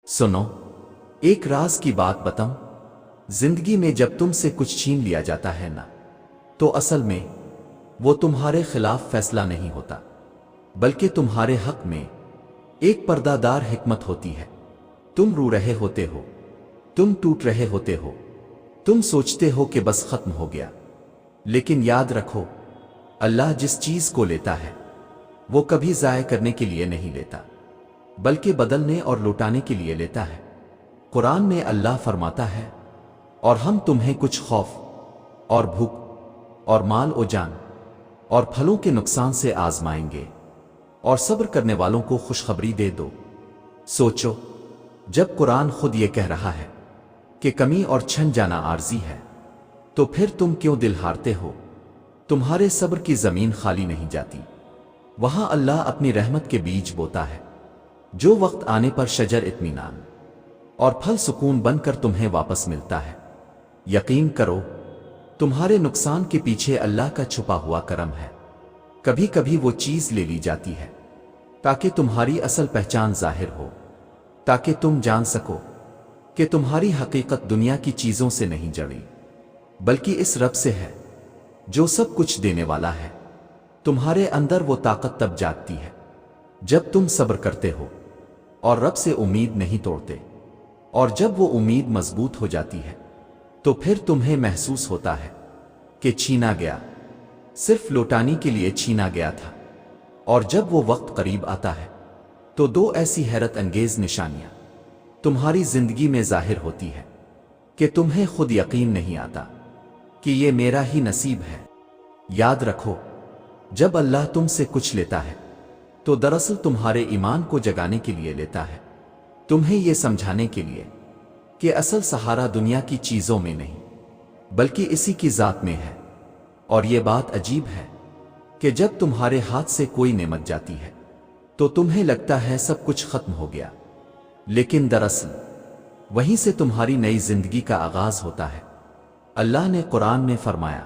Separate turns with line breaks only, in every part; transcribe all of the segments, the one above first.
سنو، ایک راز کی بات بتاؤں۔ زندگی میں جب تم سے کچھ چھین لیا جاتا ہے نا، تو اصل میں وہ تمہارے خلاف فیصلہ نہیں ہوتا، بلکہ تمہارے حق میں ایک پردہ دار حکمت ہوتی ہے۔ تم رو رہے ہوتے ہو، تم ٹوٹ رہے ہوتے ہو، تم سوچتے ہو کہ بس ختم ہو گیا، لیکن یاد رکھو، اللہ جس چیز کو لیتا ہے وہ کبھی ضائع کرنے کے لیے نہیں لیتا، بلکہ بدلنے اور لوٹانے کے لیے لیتا ہے۔ قرآن میں اللہ فرماتا ہے، اور ہم تمہیں کچھ خوف اور بھوک اور مال و جان اور پھلوں کے نقصان سے آزمائیں گے، اور صبر کرنے والوں کو خوشخبری دے دو۔ سوچو، جب قرآن خود یہ کہہ رہا ہے کہ کمی اور چھن جانا عارضی ہے، تو پھر تم کیوں دل ہارتے ہو؟ تمہارے صبر کی زمین خالی نہیں جاتی، وہاں اللہ اپنی رحمت کے بیج بوتا ہے، جو وقت آنے پر شجر اطمینان اور پھل سکون بن کر تمہیں واپس ملتا ہے۔ یقین کرو، تمہارے نقصان کے پیچھے اللہ کا چھپا ہوا کرم ہے۔ کبھی کبھی وہ چیز لے لی جاتی ہے تاکہ تمہاری اصل پہچان ظاہر ہو، تاکہ تم جان سکو کہ تمہاری حقیقت دنیا کی چیزوں سے نہیں جڑی، بلکہ اس رب سے ہے جو سب کچھ دینے والا ہے۔ تمہارے اندر وہ طاقت تب جاگتی ہے جب تم صبر کرتے ہو اور رب سے امید نہیں توڑتے، اور جب وہ امید مضبوط ہو جاتی ہے تو پھر تمہیں محسوس ہوتا ہے کہ چھینا گیا صرف لوٹانے کے لیے چھینا گیا تھا۔ اور جب وہ وقت قریب آتا ہے تو دو ایسی حیرت انگیز نشانیاں تمہاری زندگی میں ظاہر ہوتی ہے کہ تمہیں خود یقین نہیں آتا کہ یہ میرا ہی نصیب ہے۔ یاد رکھو، جب اللہ تم سے کچھ لیتا ہے تو دراصل تمہارے ایمان کو جگانے کے لیے لیتا ہے، تمہیں یہ سمجھانے کے لیے کہ اصل سہارا دنیا کی چیزوں میں نہیں بلکہ اسی کی ذات میں ہے۔ اور یہ بات عجیب ہے کہ جب تمہارے ہاتھ سے کوئی نعمت جاتی ہے تو تمہیں لگتا ہے سب کچھ ختم ہو گیا، لیکن دراصل وہیں سے تمہاری نئی زندگی کا آغاز ہوتا ہے۔ اللہ نے قرآن میں فرمایا،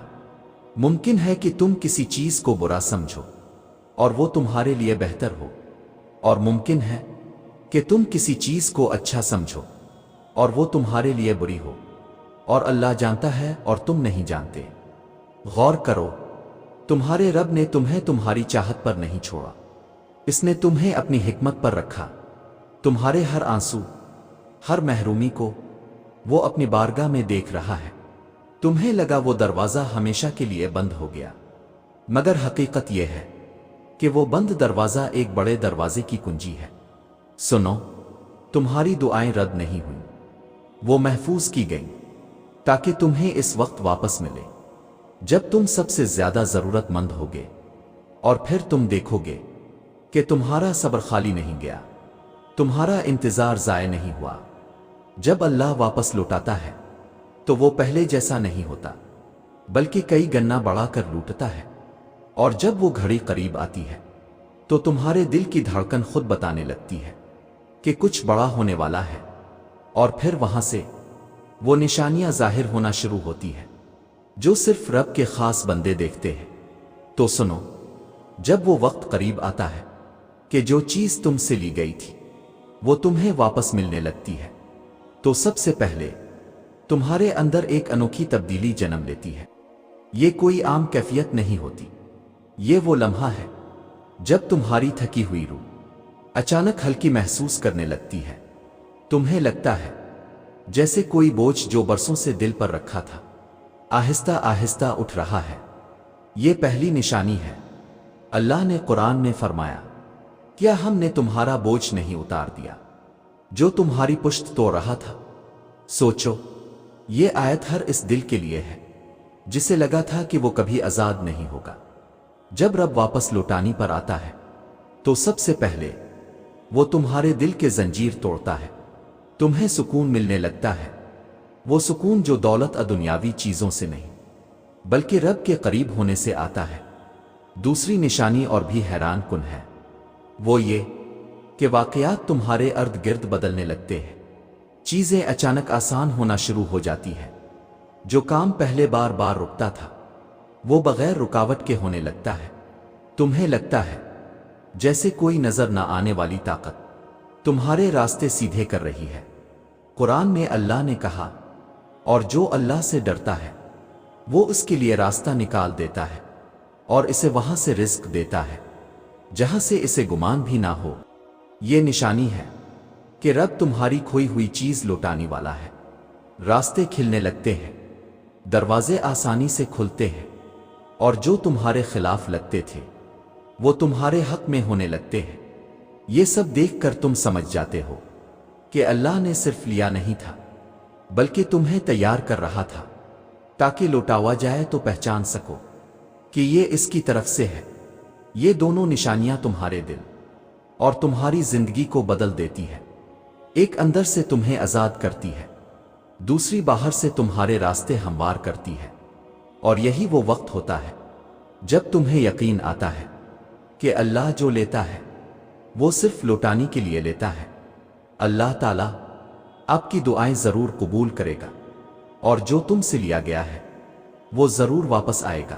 ممکن ہے کہ تم کسی چیز کو برا سمجھو اور وہ تمہارے لیے بہتر ہو، اور ممکن ہے کہ تم کسی چیز کو اچھا سمجھو اور وہ تمہارے لیے بری ہو، اور اللہ جانتا ہے اور تم نہیں جانتے۔ غور کرو، تمہارے رب نے تمہیں تمہاری چاہت پر نہیں چھوڑا، اس نے تمہیں اپنی حکمت پر رکھا۔ تمہارے ہر آنسو، ہر محرومی کو وہ اپنی بارگاہ میں دیکھ رہا ہے۔ تمہیں لگا وہ دروازہ ہمیشہ کے لیے بند ہو گیا، مگر حقیقت یہ ہے کہ وہ بند دروازہ ایک بڑے دروازے کی کنجی ہے۔ سنو، تمہاری دعائیں رد نہیں ہوئیں، وہ محفوظ کی گئیں تاکہ تمہیں اس وقت واپس ملے جب تم سب سے زیادہ ضرورت مند ہوگے، اور پھر تم دیکھو گے کہ تمہارا صبر خالی نہیں گیا، تمہارا انتظار ضائع نہیں ہوا۔ جب اللہ واپس لوٹاتا ہے تو وہ پہلے جیسا نہیں ہوتا، بلکہ کئی گنا بڑھا کر لوٹتا ہے۔ اور جب وہ گھڑی قریب آتی ہے تو تمہارے دل کی دھڑکن خود بتانے لگتی ہے کہ کچھ بڑا ہونے والا ہے، اور پھر وہاں سے وہ نشانیاں ظاہر ہونا شروع ہوتی ہے جو صرف رب کے خاص بندے دیکھتے ہیں۔ تو سنو، جب وہ وقت قریب آتا ہے کہ جو چیز تم سے لی گئی تھی وہ تمہیں واپس ملنے لگتی ہے، تو سب سے پہلے تمہارے اندر ایک انوکھی تبدیلی جنم لیتی ہے۔ یہ کوئی عام کیفیت نہیں ہوتی، یہ وہ لمحہ ہے جب تمہاری تھکی ہوئی روح اچانک ہلکی محسوس کرنے لگتی ہے۔ تمہیں لگتا ہے جیسے کوئی بوجھ جو برسوں سے دل پر رکھا تھا آہستہ آہستہ اٹھ رہا ہے۔ یہ پہلی نشانی ہے۔ اللہ نے قرآن میں فرمایا، کیا ہم نے تمہارا بوجھ نہیں اتار دیا جو تمہاری پشت توڑ رہا تھا؟ سوچو، یہ آیت ہر اس دل کے لیے ہے جسے لگا تھا کہ وہ کبھی آزاد نہیں ہوگا۔ جب رب واپس لوٹانی پر آتا ہے تو سب سے پہلے وہ تمہارے دل کے زنجیر توڑتا ہے، تمہیں سکون ملنے لگتا ہے، وہ سکون جو دولت دنیاوی چیزوں سے نہیں بلکہ رب کے قریب ہونے سے آتا ہے۔ دوسری نشانی اور بھی حیران کن ہے، وہ یہ کہ واقعات تمہارے ارد گرد بدلنے لگتے ہیں۔ چیزیں اچانک آسان ہونا شروع ہو جاتی ہیں، جو کام پہلے بار بار رکتا تھا وہ بغیر رکاوٹ کے ہونے لگتا ہے۔ تمہیں لگتا ہے جیسے کوئی نظر نہ آنے والی طاقت تمہارے راستے سیدھے کر رہی ہے۔ قرآن میں اللہ نے کہا، اور جو اللہ سے ڈرتا ہے وہ اس کے لیے راستہ نکال دیتا ہے اور اسے وہاں سے رزق دیتا ہے جہاں سے اسے گمان بھی نہ ہو۔ یہ نشانی ہے کہ رب تمہاری کھوئی ہوئی چیز لوٹانے والا ہے۔ راستے کھلنے لگتے ہیں، دروازے آسانی سے کھلتے ہیں، اور جو تمہارے خلاف لگتے تھے وہ تمہارے حق میں ہونے لگتے ہیں۔ یہ سب دیکھ کر تم سمجھ جاتے ہو کہ اللہ نے صرف لیا نہیں تھا بلکہ تمہیں تیار کر رہا تھا تاکہ لوٹاوا جائے تو پہچان سکو کہ یہ اس کی طرف سے ہے۔ یہ دونوں نشانیاں تمہارے دل اور تمہاری زندگی کو بدل دیتی ہے۔ ایک اندر سے تمہیں آزاد کرتی ہے، دوسری باہر سے تمہارے راستے ہموار کرتی ہے۔ اور یہی وہ وقت ہوتا ہے جب تمہیں یقین آتا ہے کہ اللہ جو لیتا ہے وہ صرف لوٹانے کے لیے لیتا ہے۔ اللہ تعالیٰ آپ کی دعائیں ضرور قبول کرے گا، اور جو تم سے لیا گیا ہے وہ ضرور واپس آئے گا۔